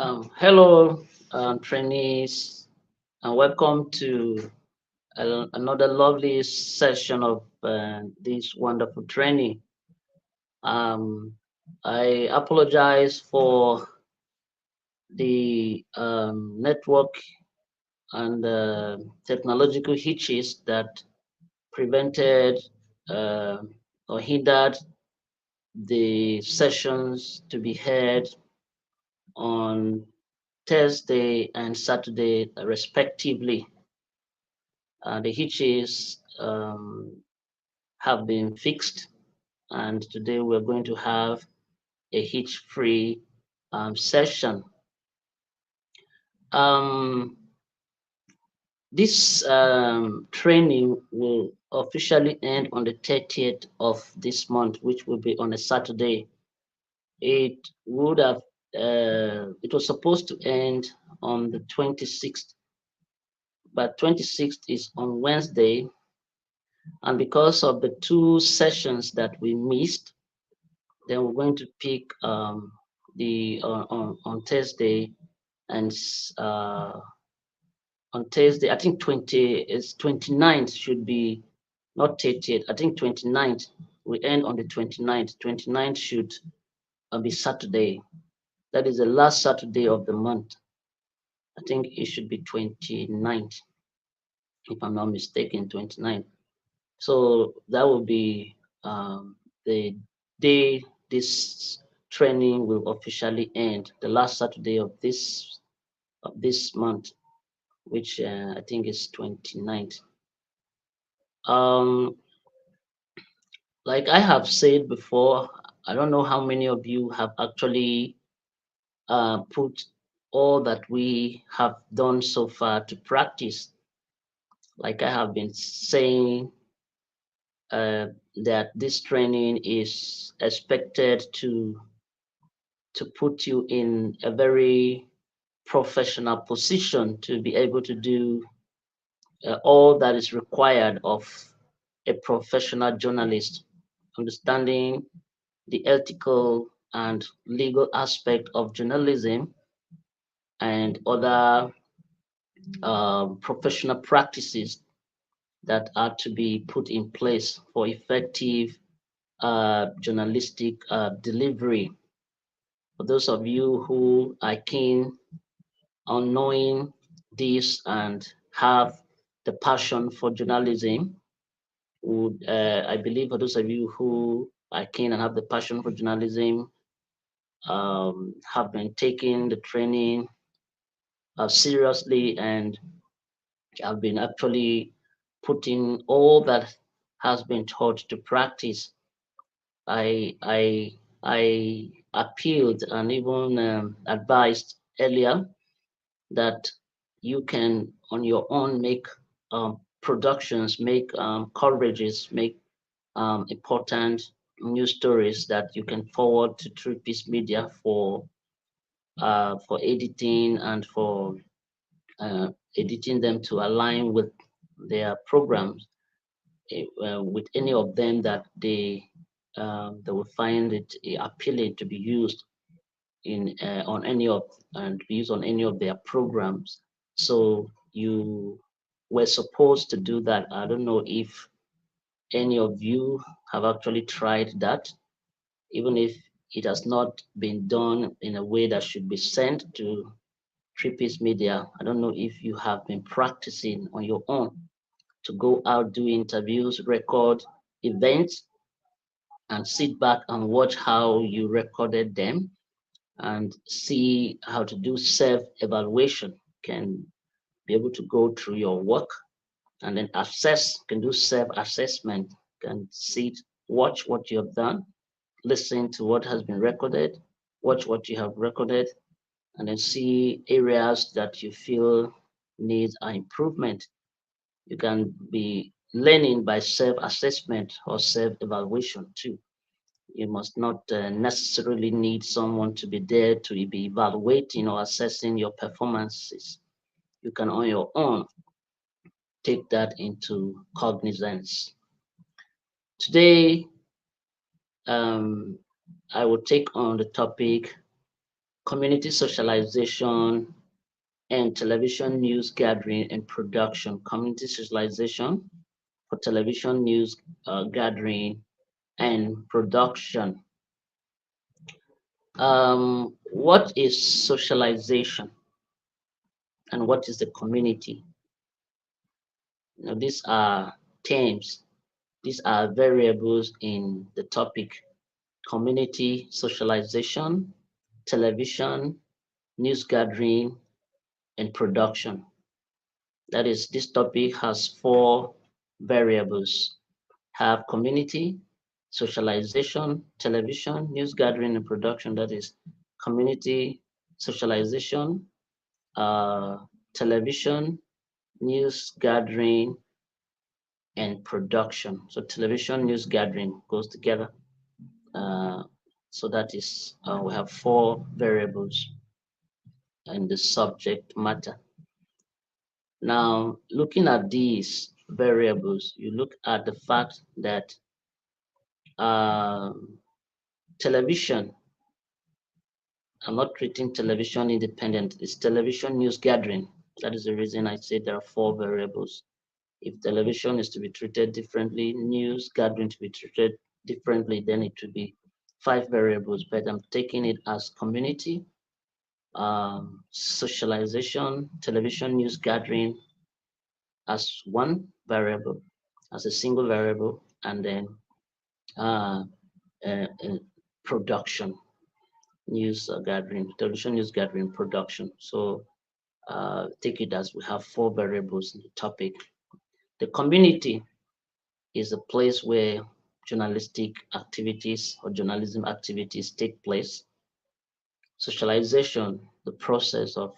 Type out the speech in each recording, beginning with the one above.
Hello, trainees, and welcome to another lovely session of this wonderful training. Um, I apologize for the network and technological hitches that prevented uh, or hindered the sessions to be held on Thursday and Saturday, respectively. The hitches have been fixed, and today we're going to have a hitch-free session. Um, this training will officially end on the 30th of this month, which will be on a Saturday. It would have, it was supposed to end on the 26th, but 26th is on Wednesday, and because of the two sessions that we missed, then we're going to pick the on Thursday and on Thursday, I think 29th should be not 30th. I think 29th. We end on the 29th. 29th should be Saturday. That is the last Saturday of the month. I think it should be 29th, if I'm not mistaken, 29th. So that will be the day this training will officially end, the last Saturday of this month, which I think is 29th. Um, like I have said before, I don't know how many of you have actually put all that we have done so far to practice. Like I have been saying, uh, that this training is expected to put you in a very professional position to be able to do all that is required of a professional journalist, understanding the ethical and legal aspect of journalism and other professional practices that are to be put in place for effective journalistic delivery. For those of you who are keen on knowing this and have the passion for journalism, would I believe for those of you who are keen and have the passion for journalism, have been taking the training seriously and have been actually putting all that has been taught to practice. I appealed and even advised earlier that you can on your own make productions, make coverages, make important news stories that you can forward to True Peace Media for editing and for editing them to align with their programs, with any of them that they will find it appealing to be used in on any of and used on any of their programs. So you were supposed to do that. I don't know if any of you have actually tried that, even if it has not been done in a way that should be sent to Trippies Media. I don't know if you have been practicing on your own to go out, do interviews, record events, and sit back and watch how you recorded them and see how to do self-evaluation. Can be able to go through your work and then assess, can do self-assessment, can sit, watch what you have done, listen to what has been recorded, watch what you have recorded, and then see areas that you feel need an improvement. You can be learning by self-assessment or self-evaluation too. You must not necessarily need someone to be there to be evaluating or assessing your performances. You can on your own take that into cognizance. Today, I will take on the topic community socialization, and television news gathering and production. Community socialization for television news gathering and production. What is socialization and what is the community? Now, these are terms, these are variables in the topic community socialization, television, news gathering, and production. That is, this topic has four variables: have community, socialization, television, news gathering, and production. That is community, socialization, uh, television, news gathering, and production. So television, news gathering goes together. Uh, so that is, we have four variables in the subject matter. Now, looking at these variables, you look at the fact that um, television, I'm not treating television independent, it's television news gathering. That is the reason I say there are four variables. If television is to be treated differently, news gathering to be treated differently, then it would be five variables, but I'm taking it as community, socialization, television news gathering as one variable, as a single variable, and then uh, production, news gathering, television news gathering, production. So take it as we have four variables in the topic. The community is a place where journalistic activities or journalism activities take place. Socialization, the process of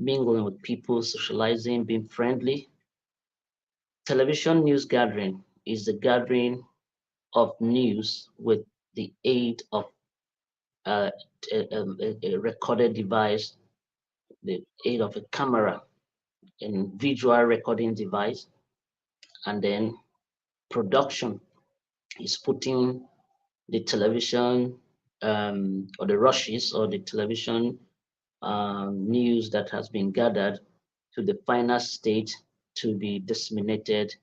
mingling with people, socializing, being friendly. Television news gathering is the gathering of news with the aid of uh, a recorded device, the aid of a camera and visual recording device, and then production is putting the television or the rushes or the television news that has been gathered to the final state to be disseminated,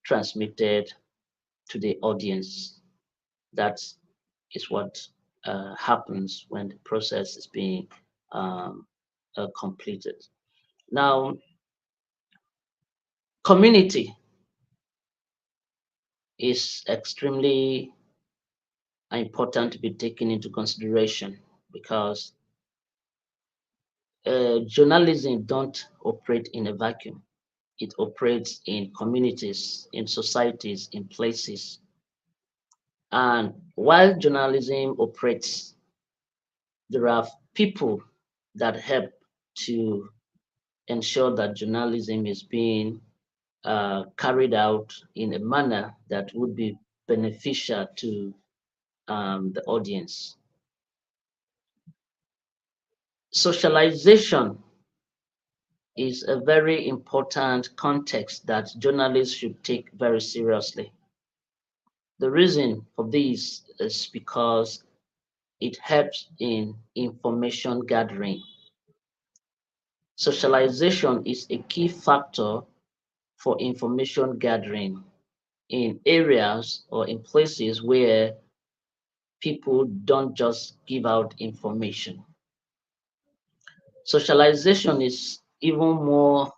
transmitted to the audience. That is what happens when the process is being um, completed. Now, community is extremely important to be taken into consideration because journalism don't operate in a vacuum. It operates in communities, in societies, in places. And while journalism operates, there are people that help to ensure that journalism is being carried out in a manner that would be beneficial to the audience. Socialization is a very important context that journalists should take very seriously. The reason for this is because it helps in information gathering. Socialization is a key factor for information gathering in areas or in places where people don't just give out information. Socialization is even more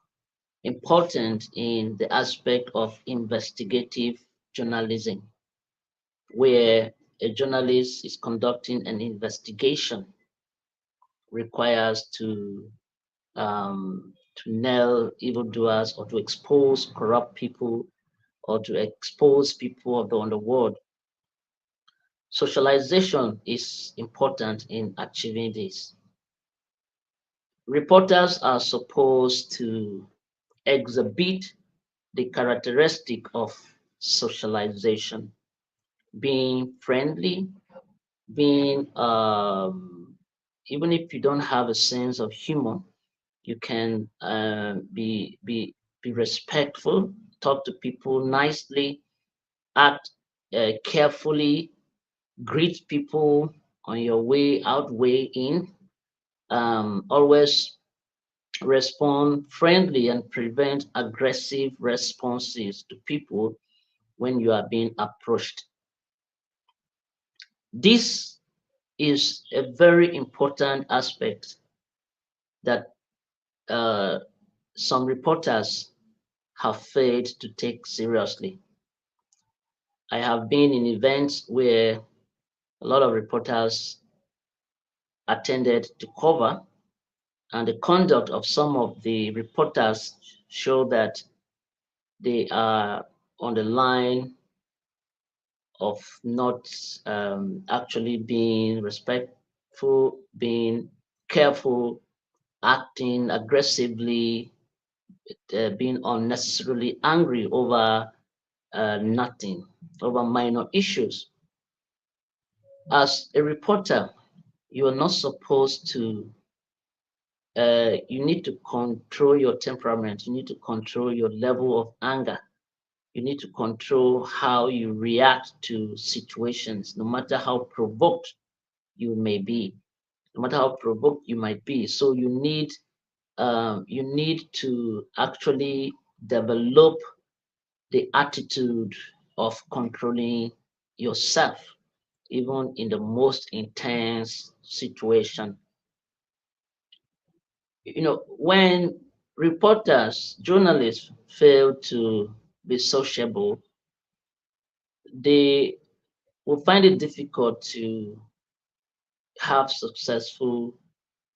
important in the aspect of investigative journalism, where a journalist is conducting an investigation, requires to nail evildoers or to expose corrupt people or to expose people of the underworld. Socialization is important in achieving this. Reporters are supposed to exhibit the characteristic of socialization, being friendly, being even if you don't have a sense of humor, you can be respectful, talk to people nicely, act carefully, greet people on your way out, way in, Always respond friendly and prevent aggressive responses to people when you are being approached. This is a very important aspect that uh, some reporters have failed to take seriously. I have been in events where a lot of reporters attended to cover, and the conduct of some of the reporters show that they are on the line of not actually being respectful, being careful, acting aggressively, being unnecessarily angry over nothing, over minor issues. As a reporter, you are not supposed to, you need to control your temperament, you need to control your level of anger, you need to control how you react to situations, no matter how provoked you may be, no matter how provoked you might be. So you need to actually develop the attitude of controlling yourself, even in the most intense situation. When reporters, journalists fail to be sociable, they will find it difficult to have successful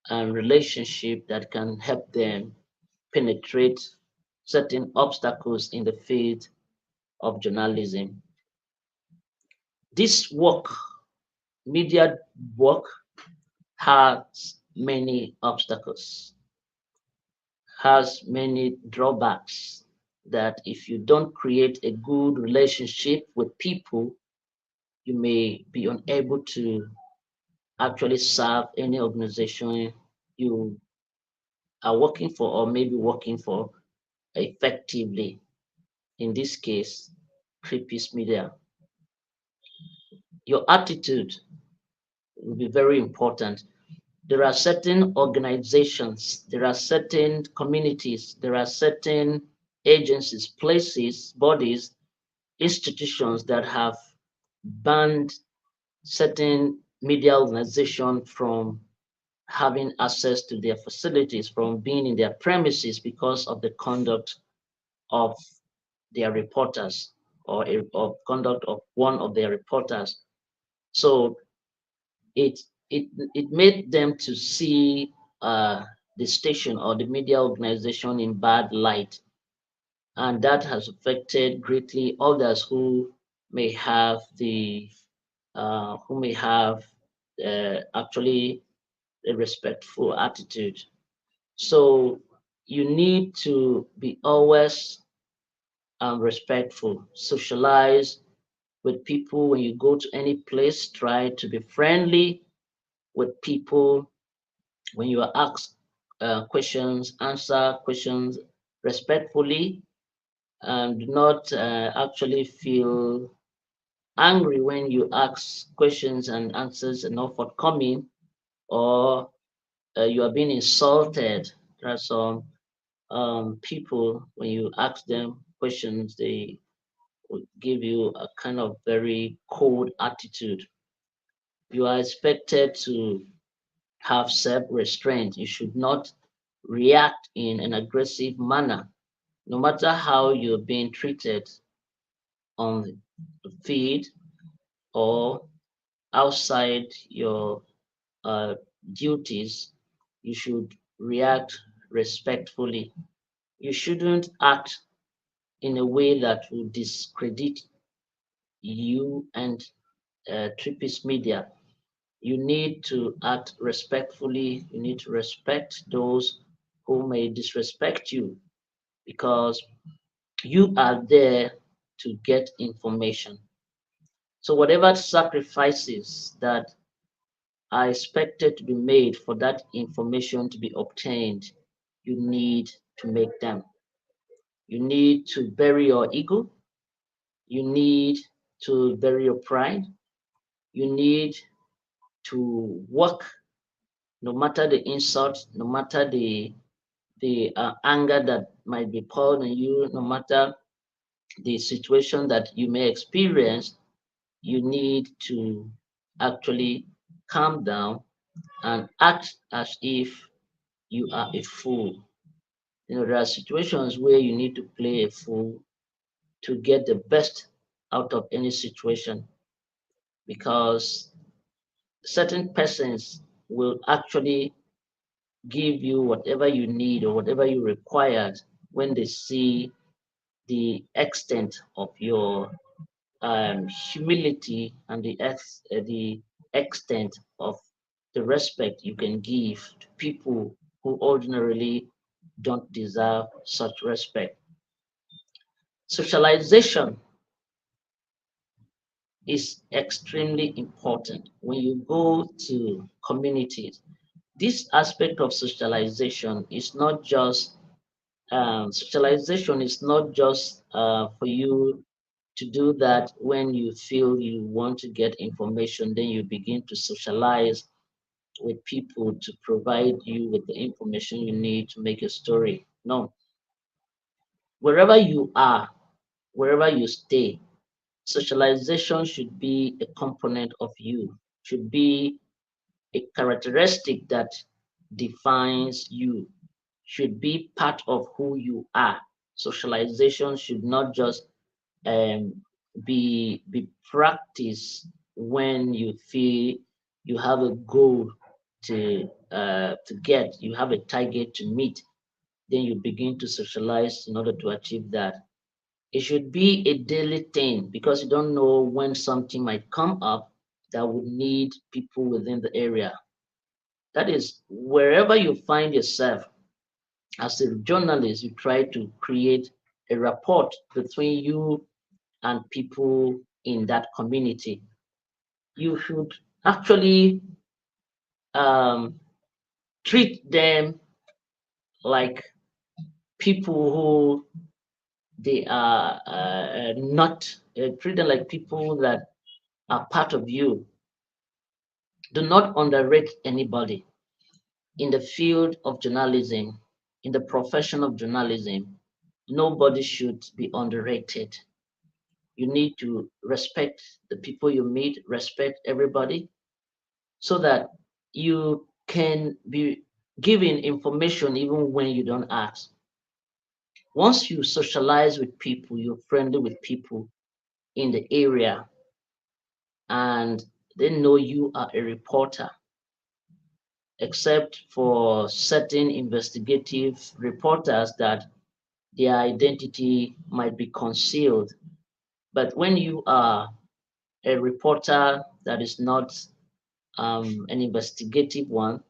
relationship that can help them penetrate certain obstacles in the field of journalism. This work, media work, has many obstacles, has many drawbacks that if you don't create a good relationship with people, you may be unable to actually serve any organization you are working for or maybe working for effectively. In this case, Trippies Media. Your attitude will be very important. There are certain organizations, there are certain communities, there are certain agencies, places, bodies, institutions that have banned certain media organizations from having access to their facilities, from being in their premises because of the conduct of their reporters or conduct of one of their reporters. So it it made them to see the station or the media organization in bad light, and that has affected greatly others who may have actually a respectful attitude. So you need to be always respectful, socialize with people when you go to any place, try to be friendly with people. When you are asked questions, answer questions respectfully, and do not actually feel angry when you ask questions and answers are not forthcoming, or you are being insulted. There are some people, when you ask them questions, they would give you a kind of very cold attitude. You are expected to have self restraint. You should not react in an aggressive manner, no matter how you're being treated on the field or outside your uh, duties. You should react respectfully. You shouldn't act in a way that will discredit you and Trippies Media. You need to act respectfully. You need to respect those who may disrespect you because you are there to get information. So, whatever sacrifices that are expected to be made for that information to be obtained, you need to make them. You need to bury your ego. You need to bury your pride. You need to work no matter the insult, no matter the anger that might be poured on you, no matter the situation that you may experience, you need to actually calm down and act as if you are a fool. There are situations where you need to play a fool to get the best out of any situation because certain persons will actually give you whatever you need or whatever you require when they see the extent of your humility and the extent of the respect you can give to people who ordinarily don't deserve such respect. Socialization is extremely important when you go to communities. This aspect of socialization is not just for you to do that when you feel you want to get information, then you begin to socialize with people to provide you with the information you need to make a story. No, wherever you are, wherever you stay, socialization should be a component of you, should be a characteristic that defines you, should be part of who you are. Socialization should not just um, be practiced when you feel you have a goal to get, you have a target to meet, then you begin to socialize in order to achieve that. It should be a daily thing because you don't know when something might come up that would need people within the area. That is, wherever you find yourself, as a journalist, you try to create a rapport between you and people in that community. You should actually um, treat them like people who they are not, treat them like people that are part of you. Do not underrate anybody in the field of journalism, in the profession of journalism. Nobody should be underrated. You need to respect the people you meet, respect everybody, so that you can be given information even when you don't ask. Once you socialize with people, you're friendly with people in the area, and they know you are a reporter, except for certain investigative reporters that their identity might be concealed. But when you are a reporter that is not an investigative one,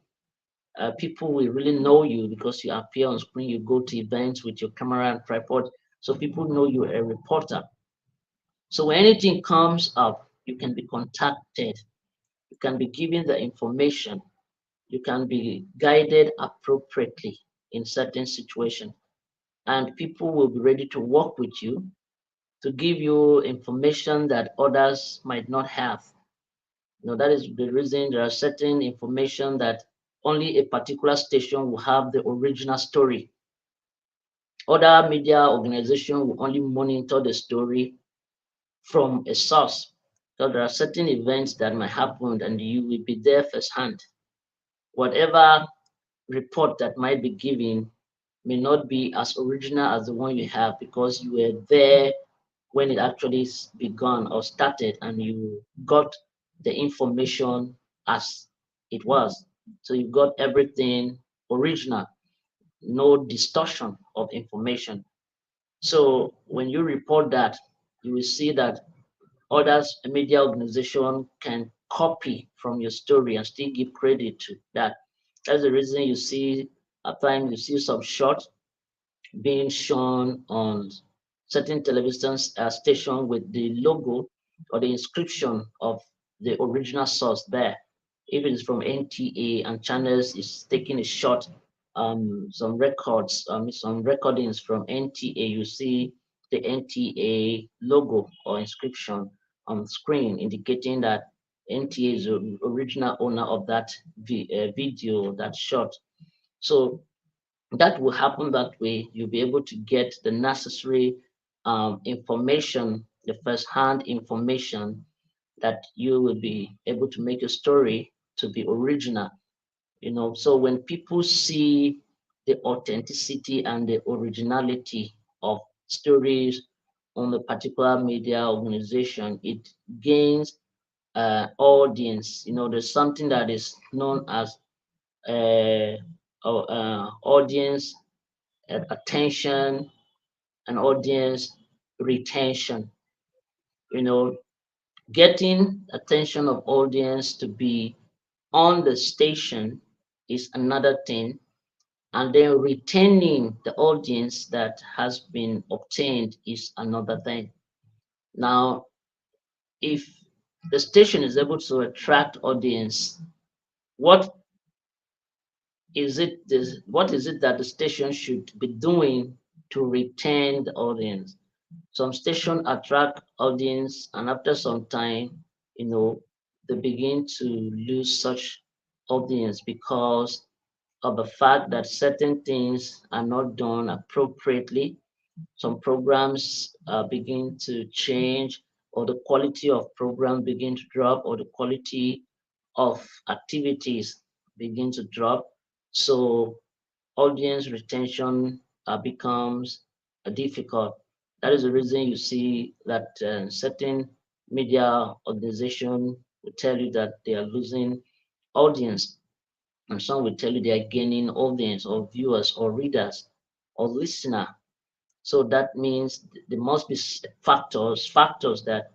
people will really know you because you appear on screen, you go to events with your camera and tripod. So people know you're a reporter. So when anything comes up, you can be contacted, you can be given the information, you can be guided appropriately in certain situations. And people will be ready to work with you to give you information that others might not have. That is the reason there are certain information that only a particular station will have the original story. Other media organizations will only monitor the story from a source. So there are certain events that might happen and you will be there firsthand. Whatever report that might be given may not be as original as the one you have because you were there when it actually begun or started and you got the information as it was. So you got everything original, no distortion of information. So when you report that, you will see that others, a media organization can copy from your story and still give credit to that. That's the reason you see at times you see some short being shown on certain television station with the logo or the inscription of the original source there. If it's from NTA and channels is taking a shot, some records, some recordings from NTA, you see the NTA logo or inscription on screen indicating that NTA is the original owner of that video, that shot. So that will happen that way. You'll be able to get the necessary information, the first-hand information that you will be able to make a story to be original. So when people see the authenticity and the originality of stories on a particular media organization, it gains audience. There's something that is known as uh, audience attention and audience retention. You know, Getting attention of audience to be on the station is another thing, and then retaining the audience that has been obtained is another thing. Now, if the station is able to attract audience, what what is it that the station should be doing to retain the audience? Some stations attract audience, and after some time, they begin to lose such audience because of the fact that certain things are not done appropriately. Some programs begin to change, or the quality of program begin to drop, or the quality of activities begin to drop. So audience retention becomes difficult. That is the reason you see that certain media organization will tell you that they are losing audience, and some will tell you they are gaining audience or viewers or readers or listener. So that means there must be factors that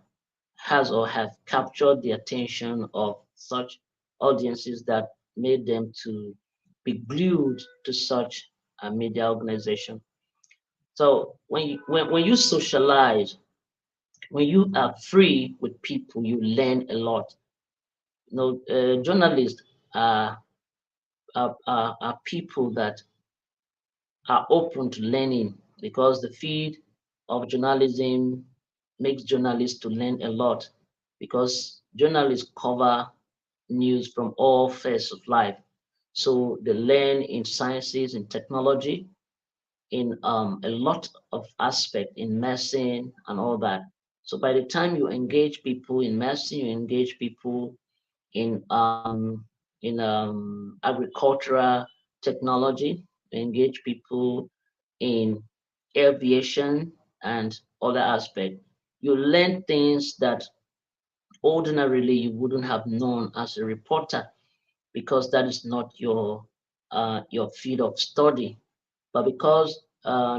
has or have captured the attention of such audiences that made them to be glued to such a media organization. So when you socialize, when you are free with people, you learn a lot. Journalists are people that are open to learning, because the field of journalism makes journalists to learn a lot, because journalists cover news from all phases of life. So they learn in sciences, in technology, in a lot of aspect, in medicine and all that. So by the time you engage people in medicine, you engage people in agricultural technology, you engage people in aviation and other aspects. You learn things that ordinarily you wouldn't have known as a reporter, because that is not your field of study. But because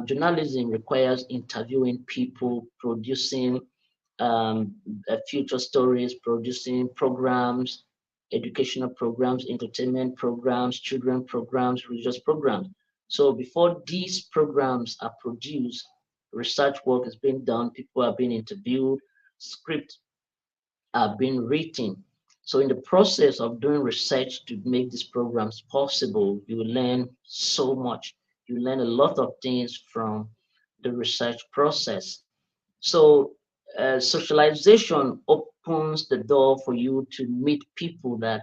journalism requires interviewing people, producing future stories, producing programs, educational programs, entertainment programs, children programs, religious programs. So before these programs are produced, research work is being done, people are being interviewed, scripts are being written. So in the process of doing research to make these programs possible, you will learn so much. You learn a lot of things from the research process. So socialization opens the door for you to meet people that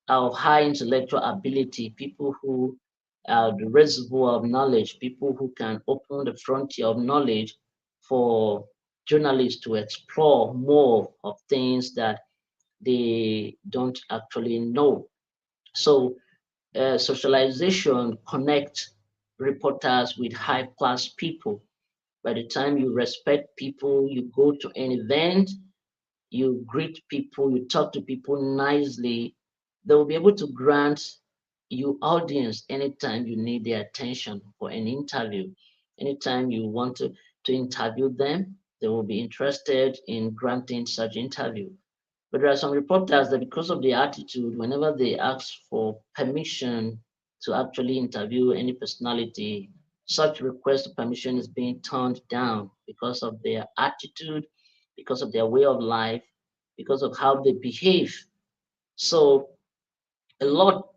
are of high intellectual ability, people who are the reservoir of knowledge, people who can open the frontier of knowledge for journalists to explore more of things that they don't actually know. So socialization connects reporters with high class people. By the time you respect people, you go to an event, you greet people, you talk to people nicely, they will be able to grant you audience anytime you need their attention for an interview. Anytime you want to interview them, they will be interested in granting such interview. But there are some reporters that, because of their attitude, whenever they ask for permission to actually interview any personality, such request of permission is being turned down because of their attitude, because of their way of life, because of how they behave. So a lot,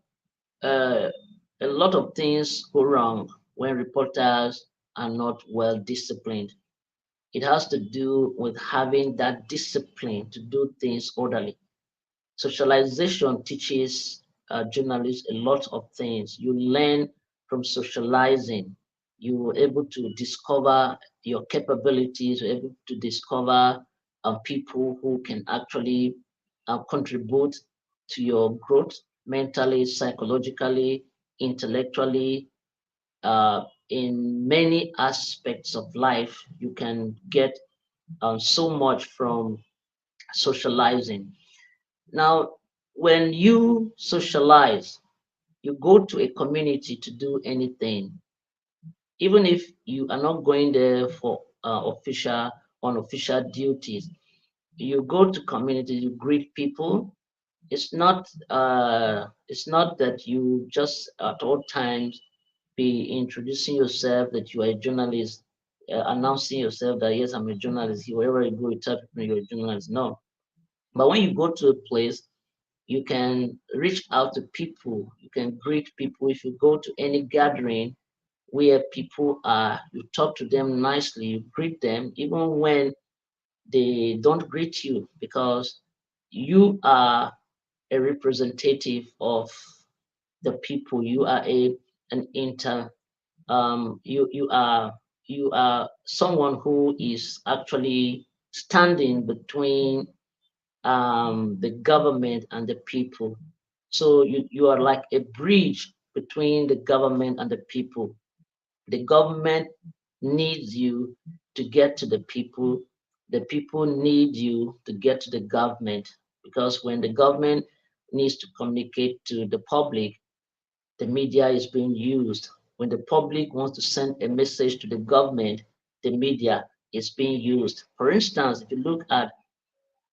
uh, a lot of things go wrong when reporters are not well disciplined. It has to do with having that discipline to do things orderly. Socialization teaches journalists a lot of things. You learn from socializing. You're able to discover your capabilities. You're able to discover people who can actually contribute to your growth mentally, psychologically, intellectually, in many aspects of life. You can get so much from socializing. Now, when you socialize, you go to a community to do anything, even if you are not going there for unofficial duties. You go to community, you greet people. It's not that you just at all times be introducing yourself that you are a journalist, announcing yourself that yes, I'm a journalist. Wherever you go, you tell people you're a journalist. No, but when you go to a place, you can reach out to people, you can greet people. If you go to any gathering where people are, you talk to them nicely, you greet them, even when they don't greet you, because you are a representative of the people. You are an inter you are someone who is actually standing between the government and the people. So you are like a bridge between the government and the people. The government needs you to get to the people. The people need you to get to the government, because when the government needs to communicate to the public, the media is being used. When the public wants to send a message to the government, the media is being used. For instance, if you look at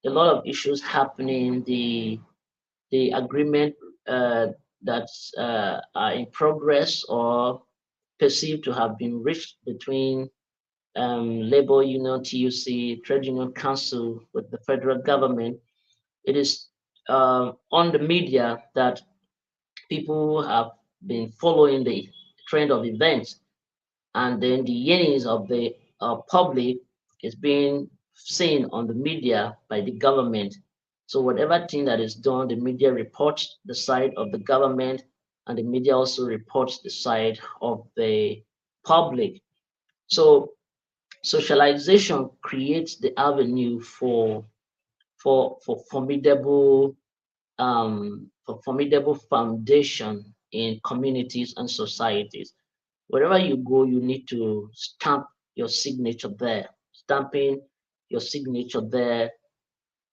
a lot of issues happening, the agreement that are in progress or perceived to have been reached between labor union, TUC, trade union council with the federal government. It is on the media that people have been following the trend of events, and then the yearnings of the public is being seen on the media by the government. So whatever thing that is done, the media reports the side of the government, and the media also reports the side of the public. So socialization creates the avenue for formidable foundation in communities and societies. Wherever you go, you need to stamp your signature there. Stamping your signature there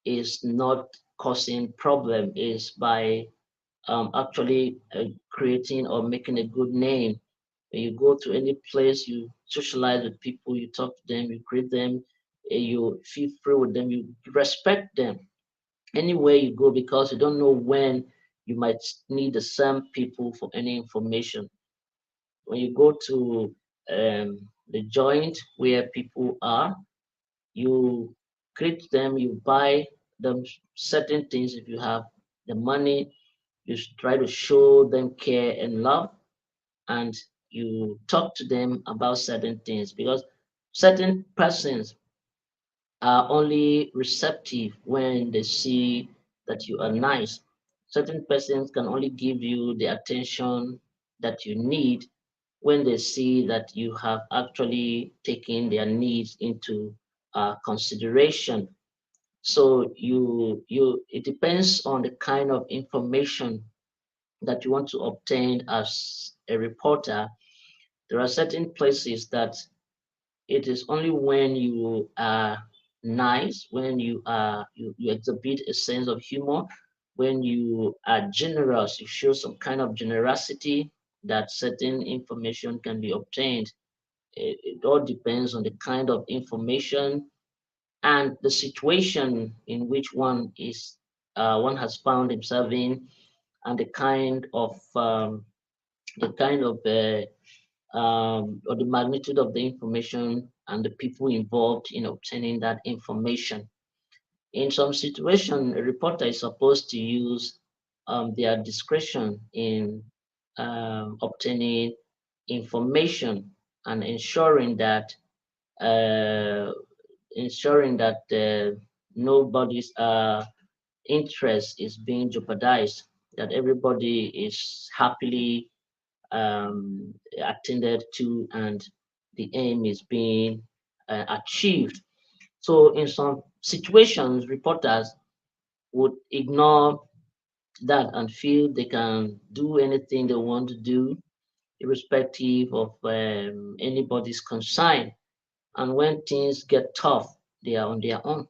is not causing problem, is by actually creating or making a good name. When you go to any place, you socialize with people, you talk to them, you greet them, you feel free with them, you respect them anywhere you go, because you don't know when you might need the same people for any information. When you go to the joint where people are, you greet them, you buy them certain things. If you have the money, you try to show them care and love, and you talk to them about certain things, because certain persons are only receptive when they see that you are nice. Certain persons can only give you the attention that you need when they see that you have actually taken their needs into consideration. So it depends on the kind of information that you want to obtain as a reporter. There are certain places that it is only when you are nice, when you exhibit a sense of humor, when you are generous, you show some kind of generosity, that certain information can be obtained. It all depends on the kind of information and the situation in which one has found himself in, and the kind of or the magnitude of the information and the people involved in obtaining that information. In some situation, a reporter is supposed to use their discretion in obtaining information and uh, ensuring that nobody's interest is being jeopardized, that everybody is happily attended to, and the aim is being achieved. So, in some situations, reporters would ignore that and feel they can do anything they want to do, irrespective of anybody's concern. And when things get tough, they are on their own.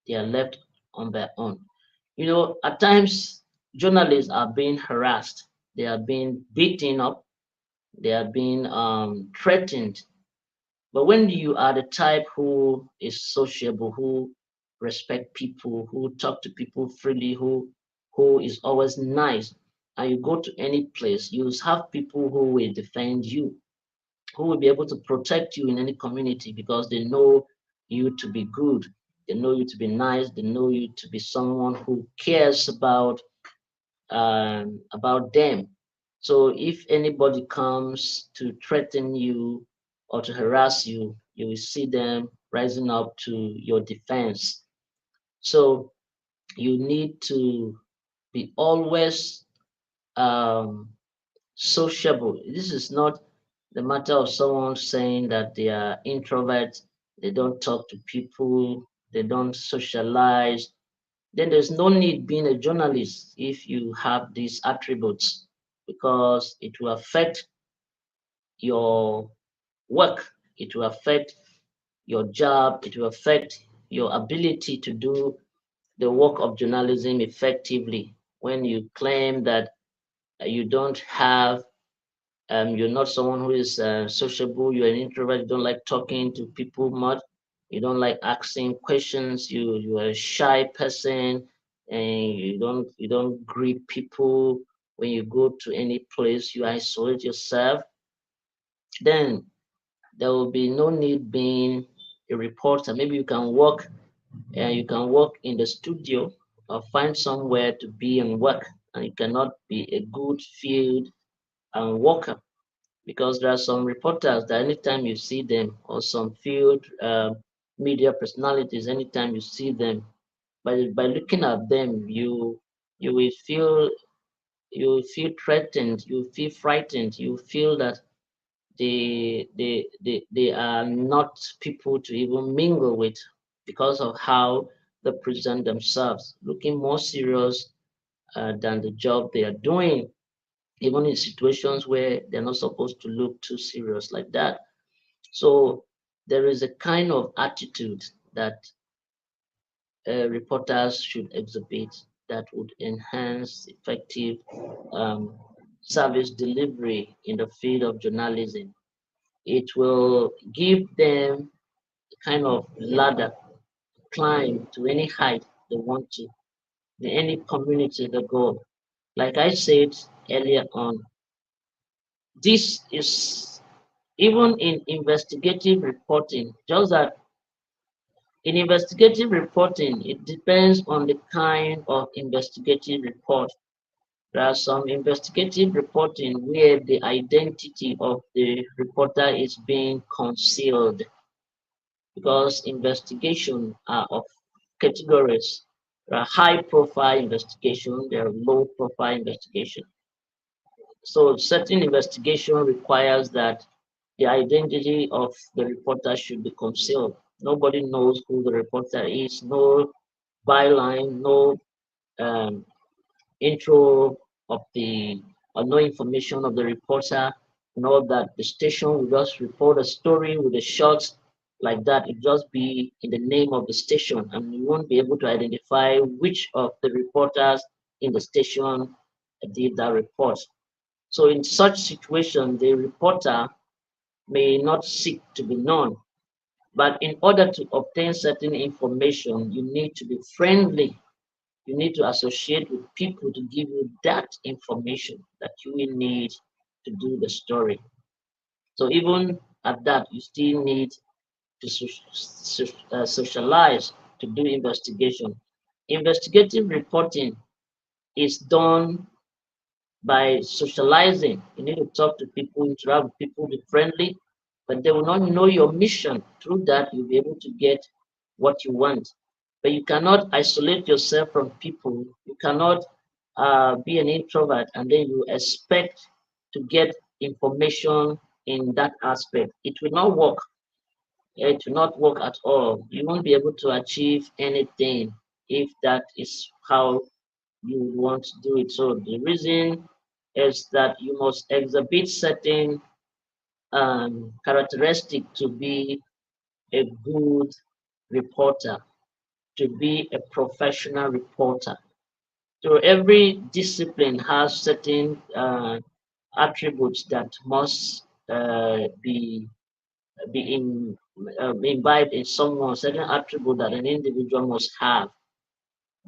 They are left on their own. At times, journalists are being harassed. They are being beaten up. They are being threatened. But when you are the type who is sociable, who respect people, who talk to people freely, who is always nice, and you go to any place, you have people who will defend you, who will be able to protect you in any community because they know you to be good, they know you to be nice, they know you to be someone who cares about them. So if anybody comes to threaten you or to harass you, you will see them rising up to your defense. So you need to be always um, sociable. This is not the matter of someone saying that they are introverts, they don't talk to people, they don't socialize. Then there's no need being a journalist if you have these attributes, because it will affect your work, it will affect your job, it will affect your ability to do the work of journalism effectively. When you claim that you don't have you're not someone who is sociable, you're an introvert, you don't like talking to people much, you don't like asking questions, you are a shy person, and you don't greet people. When you go to any place, you isolate yourself. Then there will be no need being a reporter. Maybe you can work in the studio or find somewhere to be and work, and you cannot be a good field worker, because there are some reporters that anytime you see them, or some field media personalities, anytime you see them, by looking at them, you will feel you will feel threatened, you feel frightened, you feel that they are not people to even mingle with, because of how they present themselves, looking more serious than the job they are doing, even in situations where they're not supposed to look too serious like that. So there is a kind of attitude that reporters should exhibit that would enhance effective um, service delivery in the field of journalism. It will give them a kind of ladder climb to any height they want to, in any community they go. Like I said earlier on, this is even in investigative reporting, just that in investigative reporting, it depends on the kind of investigative report. There are some investigative reporting where the identity of the reporter is being concealed, because investigation are of categories. There are high profile investigation, there are low profile investigation. So certain investigation requires that the identity of the reporter should be concealed. Nobody knows who the reporter is, no byline, no um, intro of the, or no information of the reporter, know that the station will just report a story with the shots like that. It just be in the name of the station, and you won't be able to identify which of the reporters in the station did that report. So in such situation, the reporter may not seek to be known. But in order to obtain certain information, you need to be friendly. You need to associate with people to give you that information that you will need to do the story. So even at that, you still need to socialize to do investigation. Investigative reporting is done by socializing. You need to talk to people, interact with people, be friendly, but they will not know your mission. Through that, you'll be able to get what you want. but you cannot isolate yourself from people. You cannot be an introvert and then you expect to get information in that aspect. It will not work. It will not work at all. You won't be able to achieve anything if that is how you want to do it. So the reason is that you must exhibit certain characteristic to be a good reporter, to be a professional reporter. So every discipline has certain attributes that must be imbibed in someone, certain attribute that an individual must have.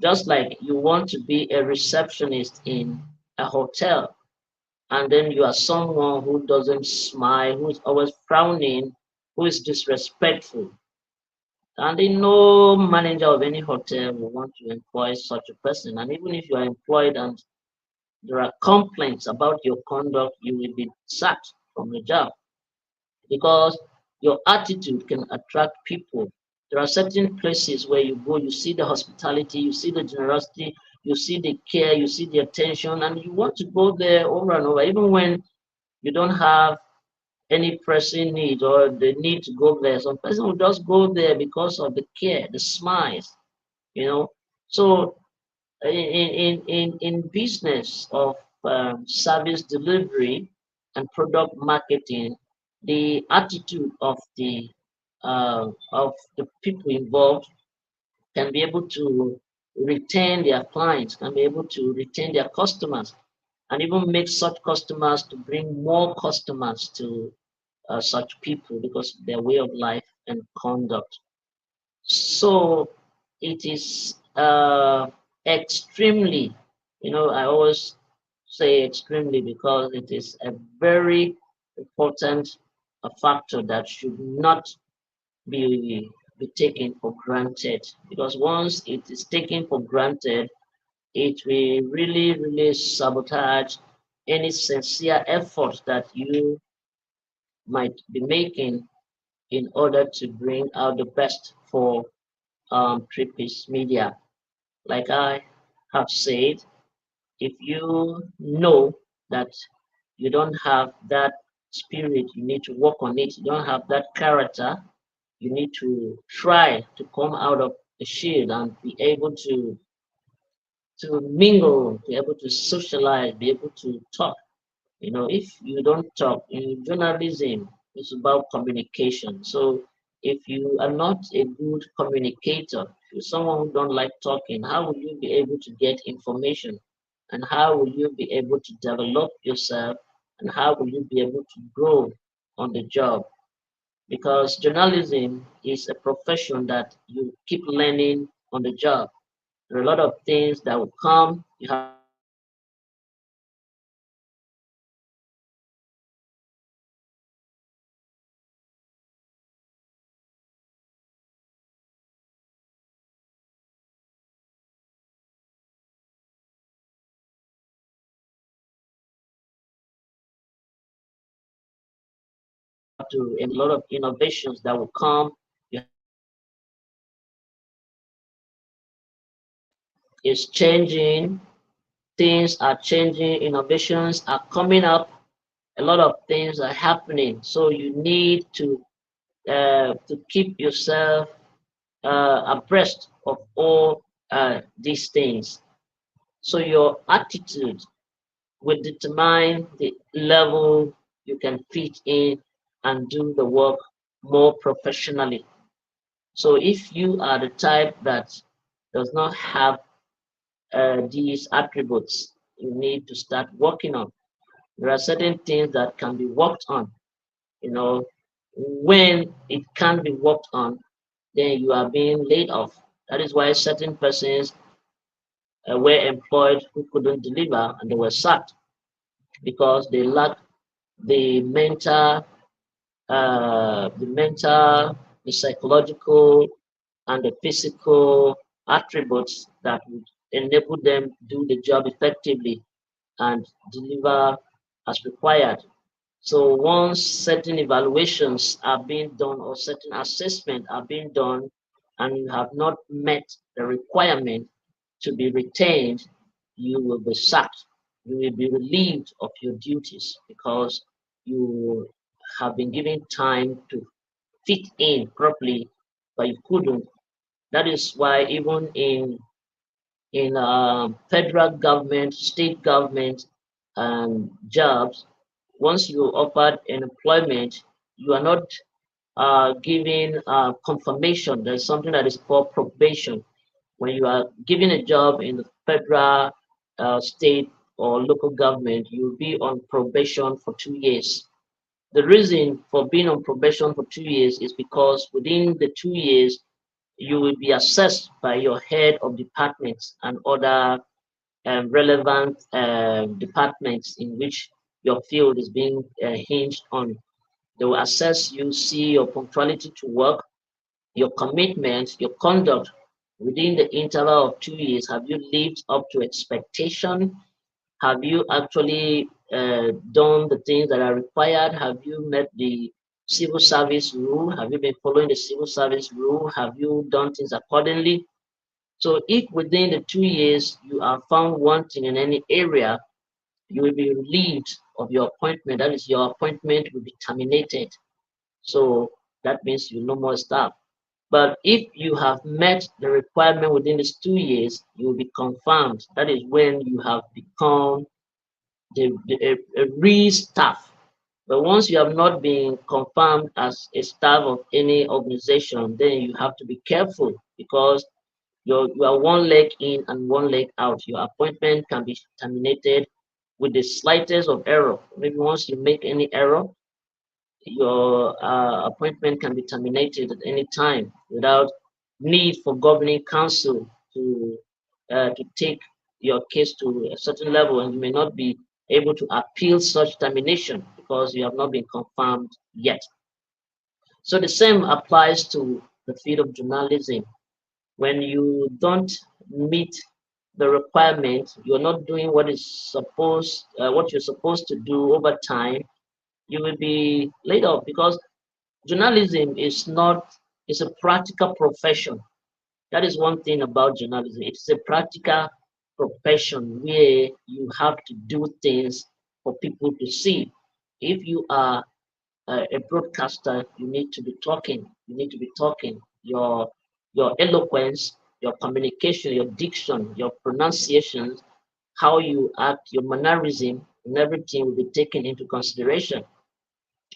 Just like you want to be a receptionist in a hotel, and then you are someone who doesn't smile, who is always frowning, who is disrespectful. And then no manager of any hotel will want to employ such a person. And even if you are employed and there are complaints about your conduct, you will be sacked from the job because your attitude can attract people. There are certain places where you go, you see the hospitality, you see the generosity, you see the care, you see the attention, and you want to go there over and over, even when you don't have any pressing need or the need to go there. Some person will just go there because of the care, the smiles, you know. So in business of service delivery and product marketing, the attitude of the people involved can be able to retain their clients, can be able to retain their customers, and even make such customers to bring more customers to such people because of their way of life and conduct. So it is extremely, I always say extremely because it is a very important factor that should not be taken for granted. Because once it is taken for granted, it will really, really sabotage any sincere effort that you might be making in order to bring out the best for Trippies Media. Like I have said, if you know that you don't have that spirit, you need to work on it. You don't have that character, you need to try to come out of the shield and be able to mingle, be able to socialize, be able to talk. If you don't talk in journalism, it's about communication. So if you are not a good communicator, if you're someone who don't like talking, how will you be able to get information? And how will you be able to develop yourself? And how will you be able to grow on the job? Because journalism is a profession that you keep learning on the job. There are a lot of things that will come. You have to learn on the job. A lot of innovations that will come. It's changing, things are changing, innovations are coming up, a lot of things are happening. So you need to keep yourself abreast of all these things. So your attitude will determine the level you can fit in and do the work more professionally. So if you are the type that does not have these attributes, you need to start working on. There are certain things that can be worked on. You know, when it can't be worked on, then you are being laid off. That is why certain persons were employed who couldn't deliver and they were sacked because they lacked the the psychological, and the physical attributes that would enable them to do the job effectively and deliver as required. So once certain evaluations are being done or certain assessment are being done and you have not met the requirement to be retained, you will be sacked. You will be relieved of your duties because you have been given time to fit in properly, but you couldn't. That is why even in federal government, state government, jobs, once you offered an employment, you are not given confirmation. There's something that is called probation. When you are given a job in the federal, state, or local government, you'll be on probation for 2 years. The reason for being on probation for 2 years is because within the 2 years, you will be assessed by your head of departments and other relevant departments in which your field is being hinged on. They will assess you, see your punctuality to work, your commitment, your conduct within the interval of 2 years. Have you lived up to expectation? Have you actually done the things that are required? Have you met the civil service rule? Have you been following the civil service rule? Have you done things accordingly? So if within the 2 years you are found wanting in any area, you will be relieved of your appointment. That is, your appointment will be terminated. So that means you no more staff. But if you have met the requirement within these 2 years, you will be confirmed. That is when you have become a real staff. But once you have not been confirmed as a staff of any organization, then you have to be careful because you are one leg in and one leg out. Your appointment can be terminated with the slightest of error. Maybe once you make any error, your appointment can be terminated at any time without need for governing council to take your case to a certain level, and you may not be able to appeal such termination because you have not been confirmed yet. So the same applies to the field of journalism. When you don't meet the requirement, you're not doing what you're supposed to do over time, you will be laid off because journalism is a practical profession. That is one thing about journalism. It's a practical profession where you have to do things for people to see. If you are a broadcaster, you need to be talking. You need to be talking. Your eloquence, your communication, your diction, your pronunciations, how you act, your mannerism, and everything will be taken into consideration.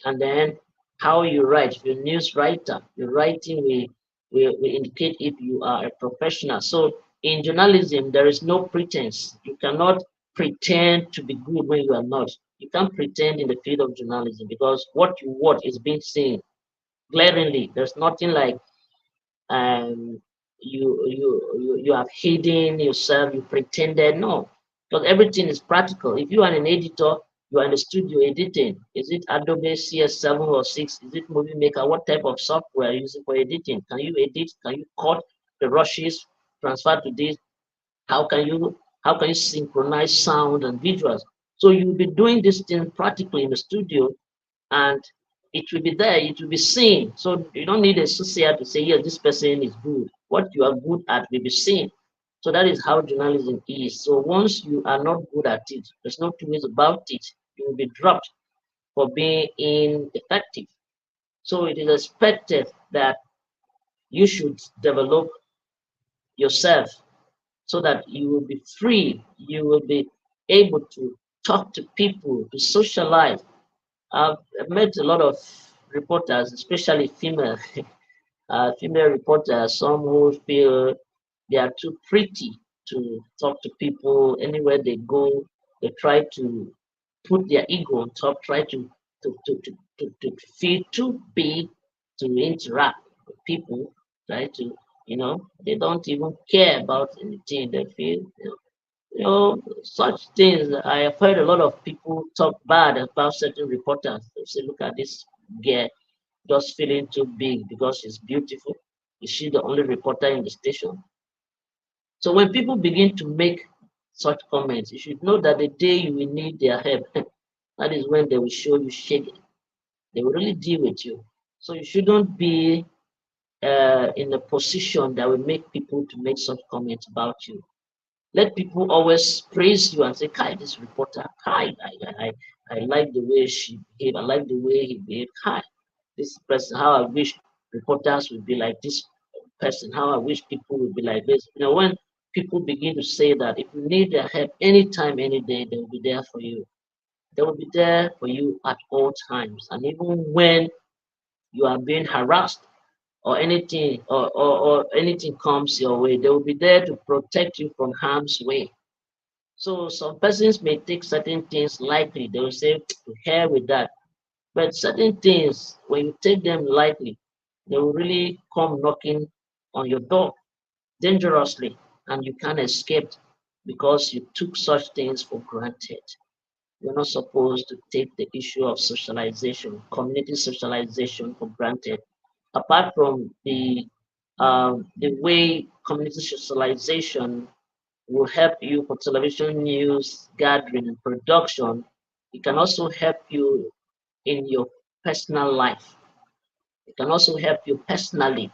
And then how you write. If you're a news writer, your writing will indicate if you are a professional. So in journalism, there is no pretense. You cannot pretend to be good when you are not. You can't pretend in the field of journalism because what you watch is being seen glaringly. There's nothing like um, you have hidden yourself, you pretended. No, because everything is practical. If you are an editor, you are in the studio editing. Is it Adobe CS7 or 6? Is it Movie Maker? What type of software are you using for editing? Can you edit? Can you cut the rushes, transfer to this? How can you synchronize sound and visuals? So you'll be doing this thing practically in the studio, and it will be there, it will be seen. So you don't need a associate to say, yes, this person is good. What you are good at will be seen. So that is how journalism is. So once you are not good at it, there's no two ways about it. You will be dropped for being ineffective. So it is expected that you should develop yourself so that you will be free. You will be able to talk to people, to socialize. I've met a lot of reporters, especially female reporters, some who feel they are too pretty to talk to people anywhere they go. They try to put their ego on top, try to feel too big to interact with people, try to, they don't even care about anything. They feel, such things. I have heard a lot of people talk bad about certain reporters. They say, look at this girl just feeling too big because she's beautiful. Is she the only reporter in the station? So when people begin to make such comments, you should know that the day you will need their help, that is when they will show you shaggy. They will really deal with you. So you shouldn't be in a position that will make people to make such comments about you. Let people always praise you and say, "Kai, this reporter, Kai, I like the way she behaved. I like the way he behaved. Kai, this person. How I wish reporters would be like this person. How I wish people would be like this." You know, when people begin to say that, if you need their help anytime, any day, they will be there for you. They will be there for you at all times, and even when you are being harassed or anything or anything comes your way, they will be there to protect you from harm's way. So some persons may take certain things lightly. They will say, to hell with that. But certain things, when you take them lightly, they will really come knocking on your door dangerously, and you can't escape because you took such things for granted. You're not supposed to take the issue of socialization, community socialization for granted. Apart from the way community socialization will help you for television news gathering and production, it can also help you in your personal life. It can also help you personally,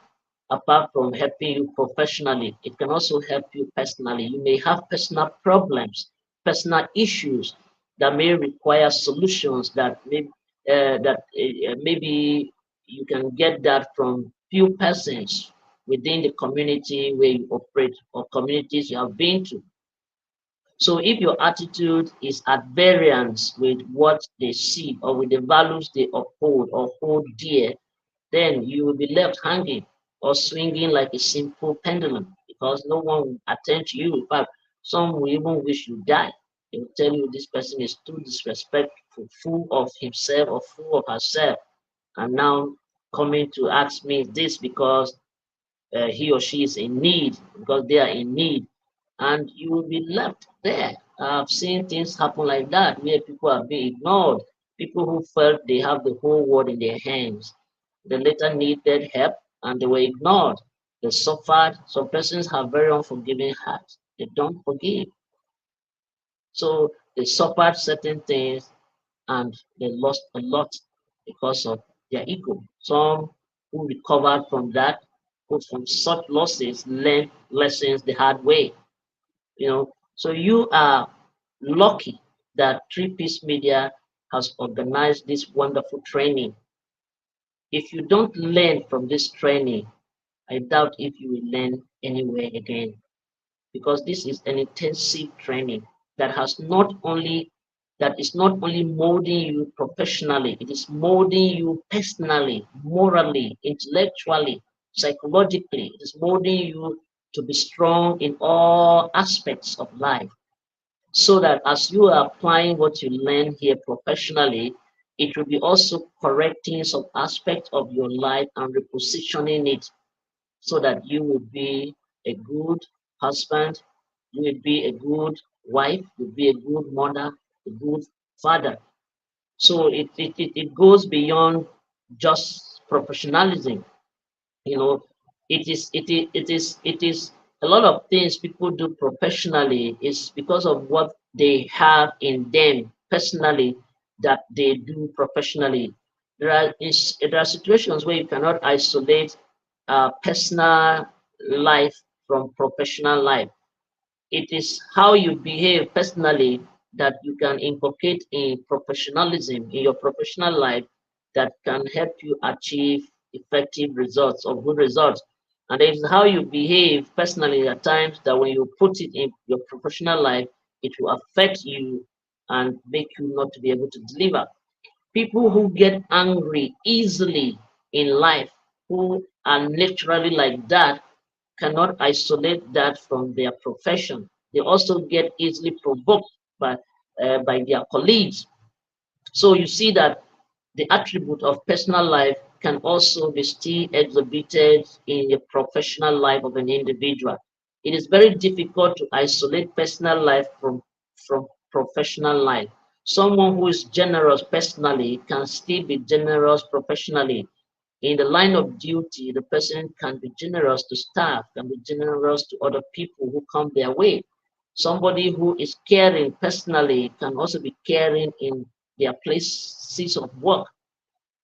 apart from helping you professionally. It can also help you personally. You may have personal problems, personal issues that may require solutions that maybe you can get that from few persons within the community where you operate or communities you have been to. So if your attitude is at variance with what they see or with the values they uphold or hold dear, then you will be left hanging or swinging like a simple pendulum because no one will attend to you. In fact, some will even wish you die. They will tell you this person is too disrespectful, full of himself or full of herself, and now coming to ask me this because he or she is in need, because they are in need, and you will be left there. I've seen things happen like that where people are being ignored. People who felt they have the whole world in their hands, they later needed help and they were ignored. They suffered. Some persons have very unforgiving hearts. They don't forgive. So they suffered certain things and they lost a lot because of their ego. Some who recovered from that, who from such losses learned lessons the hard way. So you are lucky that Three Piece Media has organized this wonderful training. If you don't learn from this training, I doubt if you will learn anywhere again, because this is an intensive training that is not only molding you professionally, it is molding you personally, morally, intellectually, psychologically. It is molding you to be strong in all aspects of life, so that as you are applying what you learn here professionally, it will be also correcting some aspects of your life and repositioning it so that you will be a good husband, you will be a good wife, you will be a good mother, a good father. So it goes beyond just professionalism. You know, it is a lot of things people do professionally is because of what they have in them personally that they do professionally. There are situations where you cannot isolate personal life from professional life. It is how you behave personally that you can inculcate in professionalism in your professional life that can help you achieve effective results or good results. And it's how you behave personally at times that when you put it in your professional life, it will affect you and make you not to be able to deliver. People who get angry easily in life, who are naturally like that, cannot isolate that from their profession. They also get easily provoked by their colleagues. So you see that the attribute of personal life can also be still exhibited in the professional life of an individual. It is very difficult to isolate personal life from professional life. Someone who is generous personally can still be generous professionally. In the line of duty, the person can be generous to staff, can be generous to other people who come their way. Somebody who is caring personally can also be caring in their places of work.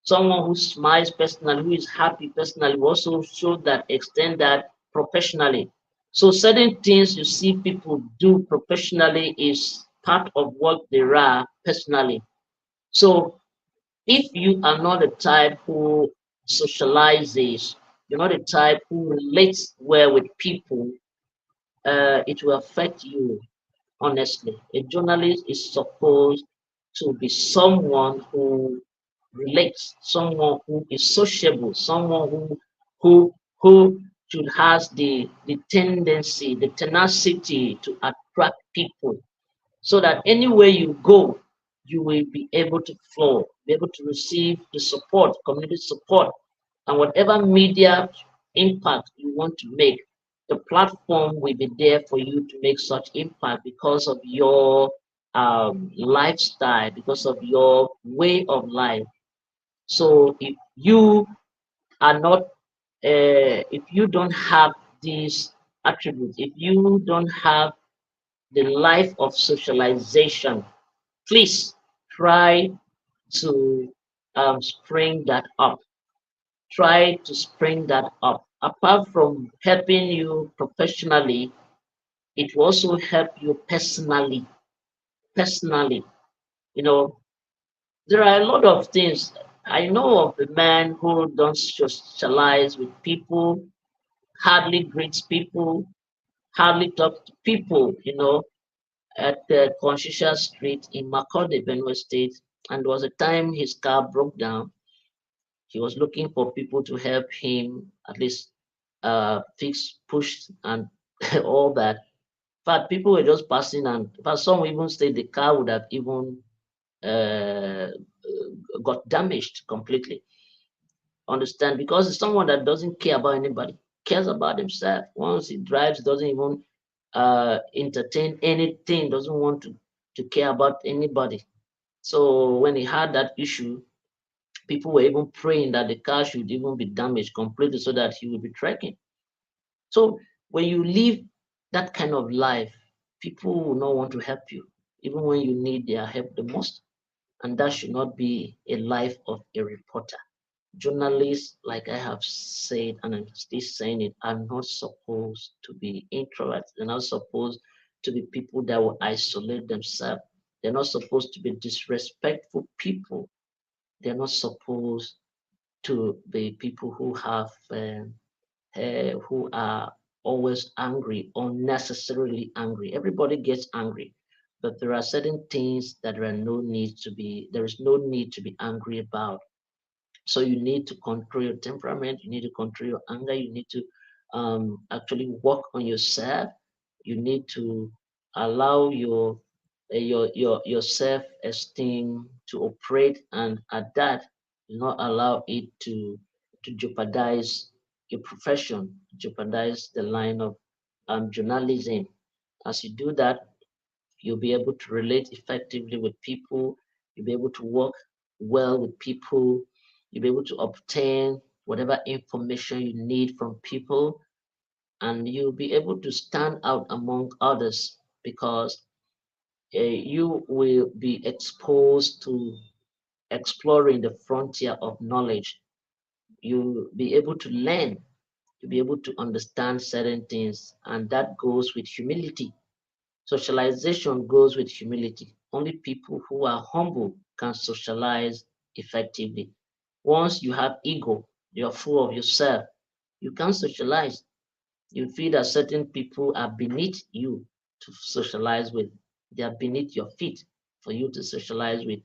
Someone who smiles personally, who is happy personally, will also show that, extend that professionally. So certain things you see people do professionally is part of what they are personally. So if you are not the type who socializes, you're not the type who relates well with people, it will affect you, honestly. A journalist is supposed to be someone who relates, someone who is sociable, someone who should has the tendency, the tenacity to attract people, so that anywhere you go, you will be able to flow, be able to receive the support, community support, and whatever media impact you want to make, the platform will be there for you to make such impact because of your lifestyle, because of your way of life. So if you are not, if you don't have these attributes, if you don't have the life of socialization, please try to spring that up. Try to spring that up. Apart from helping you professionally, it will also help you personally. Personally, you know, there are a lot of things. I know of a man who don't socialize with people, hardly greets people, hardly talks to people, at the Constitution Street in Makode, Benue State. And there was a time his car broke down. He was looking for people to help him at least fix, push, and all that. But people were just passing, and but some even said the car would have even uh, got damaged completely. Understand? Because it's someone that doesn't care about anybody, cares about himself. Once he drives, doesn't even entertain anything, doesn't want to care about anybody. So when he had that issue, people were even praying that the car should even be damaged completely so that he will be trekking. So when you live that kind of life, people will not want to help you, even when you need their help the most. And that should not be a life of a reporter. Journalists, like I have said, and I'm still saying it, are not supposed to be introverts. They're not supposed to be people that will isolate themselves. They're not supposed to be disrespectful people. They're not supposed to be people who have who are always angry, unnecessarily angry. Everybody gets angry, but there are certain things that there is no need to be angry about. So you need to control your temperament, you need to control your anger, you need to actually work on yourself. You need to allow your self-esteem to operate, and at that, do not allow it to jeopardize your profession, jeopardize the line of journalism. As you do that, you'll be able to relate effectively with people, you'll be able to work well with people, you'll be able to obtain whatever information you need from people, and you'll be able to stand out among others because you will be exposed to exploring the frontier of knowledge. You'll be able to learn, to be able to understand certain things, and that goes with humility. Socialization goes with humility. Only people who are humble can socialize effectively. Once you have ego, you're full of yourself, you can't socialize. You feel that certain people are beneath you to socialize with. They are beneath your feet for you to socialize with.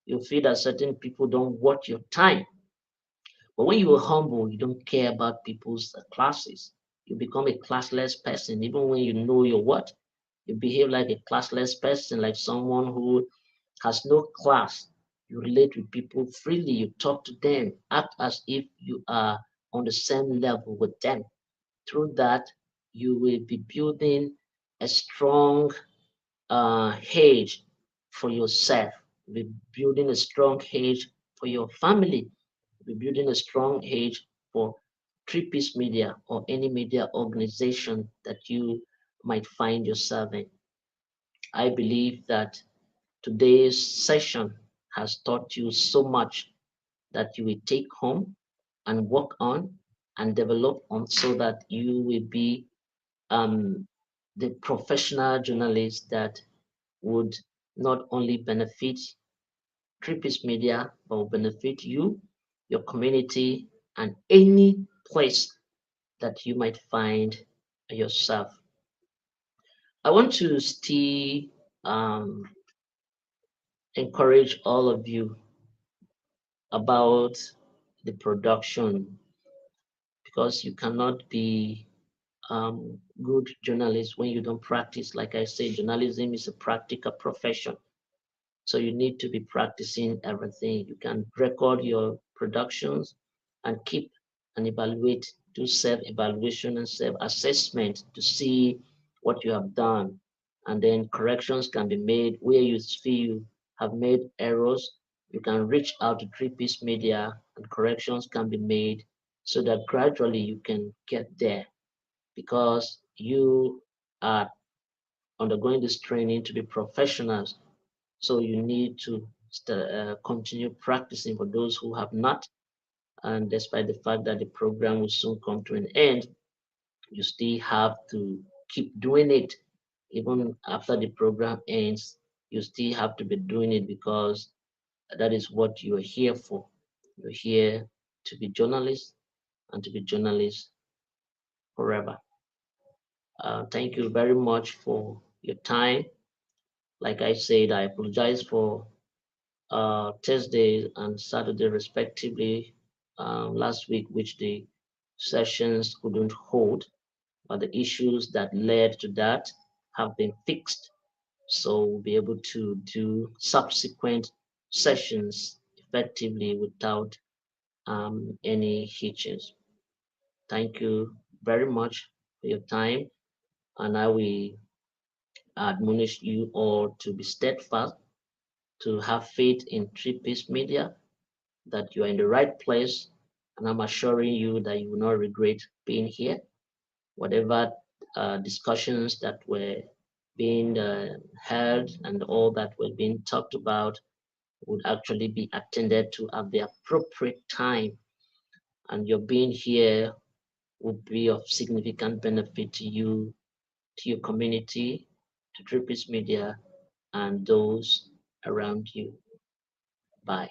You feel that certain people don't worth your time. But when you are humble, you don't care about people's classes. You become a classless person, even when you know your what. You behave like a classless person, like someone who has no class. You relate with people freely, you talk to them, act as if you are on the same level with them. Through that, you will be building a strong hedge for yourself, you'll be building a strong hedge for your family, you'll be building a strong hedge for Three-Piece Media or any media organization that you might find yourself in. I believe that today's session has taught you so much that you will take home and work on and develop on so that you will be um, the professional journalist that would not only benefit Trippies Media, but will benefit you, your community, and any place that you might find yourself. I want to still um, encourage all of you about the production because you cannot be good journalist when you don't practice. Like I say, journalism is a practical profession. So you need to be practicing everything. You can record your productions and keep and evaluate, do self-evaluation and self-assessment to see what you have done. And then corrections can be made where you feel you have made errors. You can reach out to Trippies Media and corrections can be made so that gradually you can get there because you are undergoing this training to be professionals. So you need to continue practicing for those who have not. And despite the fact that the program will soon come to an end, you still have to keep doing it. Even after the program ends, you still have to be doing it because that is what you're here for. You're here to be journalists and to be journalists forever. Thank you very much for your time. Like I said, I apologize for Thursday and Saturday, respectively, last week, which the sessions couldn't hold, but the issues that led to that have been fixed. So we'll be able to do subsequent sessions effectively without any hitches. Thank you very much for your time, and I will admonish you all to be steadfast, to have faith in Three Piece Media, that you are in the right place, and I'm assuring you that you will not regret being here. Whatever discussions that were being held and all that were being talked about would actually be attended to at the appropriate time, and your being here would be of significant benefit to you, to your community, to Trippis Media, and those around you. Bye.